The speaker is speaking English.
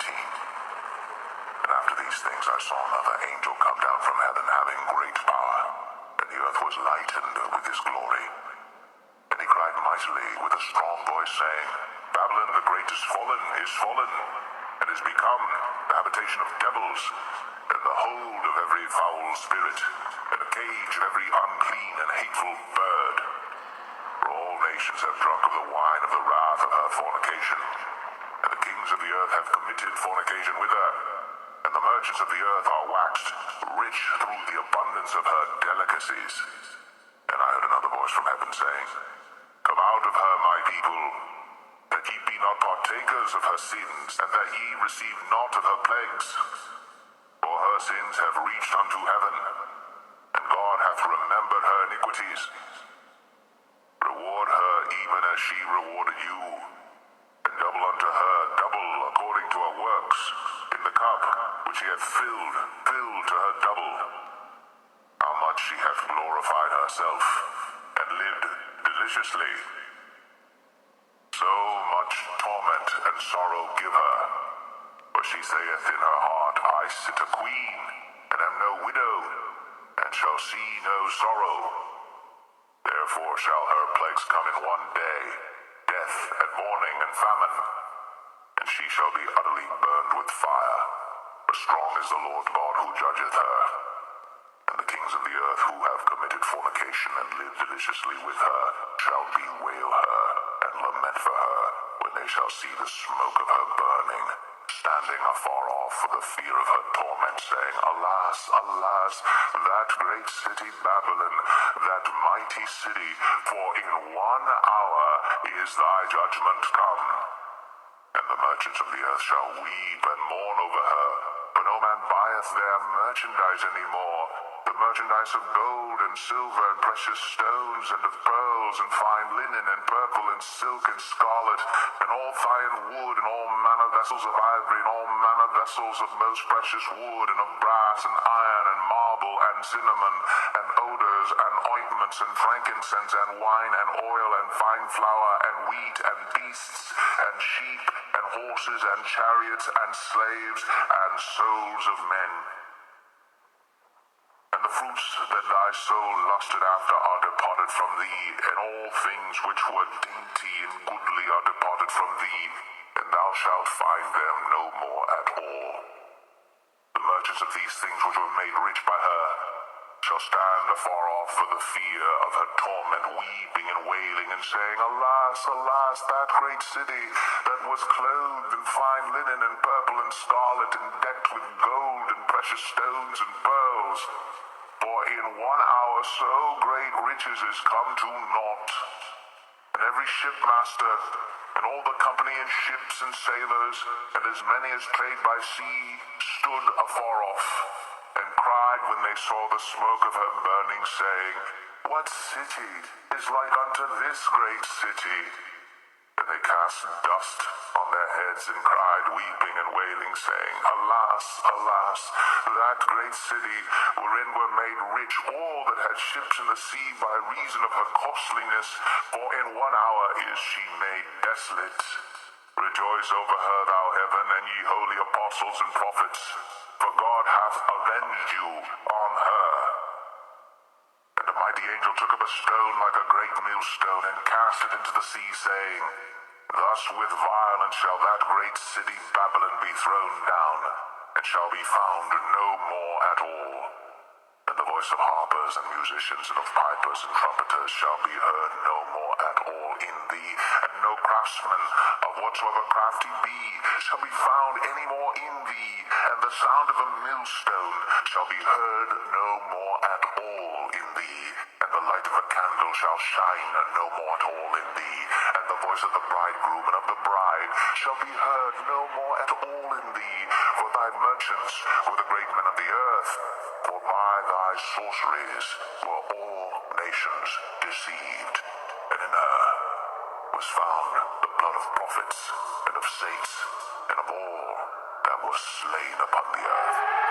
18. And after these things I saw another angel come down from heaven, having great power, and the earth was lightened with his glory. And he cried mightily with a strong voice, saying, Babylon the great is fallen, and is become the habitation of devils, and the hold of every foul spirit, and the cage of every unclean and hateful bird. For all nations have drunk of the wine of the wrath of her fornication, and the kings of the earth have committed fornication with her, and the merchants of the earth are waxed rich through the abundance of her delicacies. And I heard another voice from heaven saying, Come out of her, my people, that ye be not partakers of her sins, and that ye receive not of her plagues. For her sins have reached unto heaven, and God hath remembered her iniquities. Reward her even as she rewarded you, and double unto her double according to her works, in the cup which she hath filled to her double. How much she hath glorified herself, and lived deliciously. So much torment and sorrow give her, for she saith in her heart, I sit a queen, and am no widow, and shall see no sorrow. Therefore shall her plagues come in one day, death and mourning and famine, and she shall be utterly burned with fire. For strong is the Lord God who judgeth her. And the kings of the earth who have committed fornication and lived deliciously with her shall bewail her and lament for her when they shall see the smoke of her burning, standing afar off for the fear of her torment, saying, Alas, alas, that great city Babylon, that mighty city, for in 1 hour is thy judgment come. And the merchants of the earth shall weep and mourn over her, for no man buyeth their merchandise any more, the merchandise of gold and silver and precious stones, and of pearls and fine linen and purple and silk and scarlet, and all fine wood, and all manner vessels of ivory, and all manner vessels of most precious wood, and of brass and iron and marble and cinnamon, and odors and ointments and frankincense and wine and oil and fine flour and wheat and beasts and sheep and horses and chariots and slaves and souls of men. And the fruits that thy soul lusted after are departed from thee, and all things which were dainty and goodly are departed from thee, and thou shalt find them no more at all. The merchants of these things which were made rich by her shall stand afar off for the fear of her torment, weeping and wailing, and saying, Alas, alas, that great city that was clothed in fine linen and purple and scarlet, and decked with gold and precious stones and pearls. For in 1 hour so great riches is come to naught. And every shipmaster, and all the company in ships and sailors, and as many as trade by sea, stood afar off, and cried when they saw the smoke of her burning, saying, What city is like unto this great city? And they cast dust on their heads, and cried, weeping and wailing, saying, Alas, alas, that great city, wherein were made rich all that had ships in the sea by reason of her costliness, for in 1 hour is she made desolate. Rejoice over her, thou heaven, and ye holy apostles and prophets, for God hath avenged you on her. And a mighty angel took up a stone like a great millstone, and cast it into the sea, saying, Thus with violence shall that great city Babylon be thrown down, and shall be found no more at all. And the voice of harpers and musicians, and of pipers and trumpeters shall be heard no more at all in thee, and no craftsman of whatsoever craft he be shall be found any more in thee, and the sound of a millstone shall be heard no more at all in thee, and the light of a candle shall shine no more at all in thee, and the voice of the bridegroom and of the bride shall be heard no more at all in thee, for thy merchants were the great men of the earth, for by thy sorceries were all nations deceived, and in her was found the blood of prophets and of saints and of all that were slain upon the earth.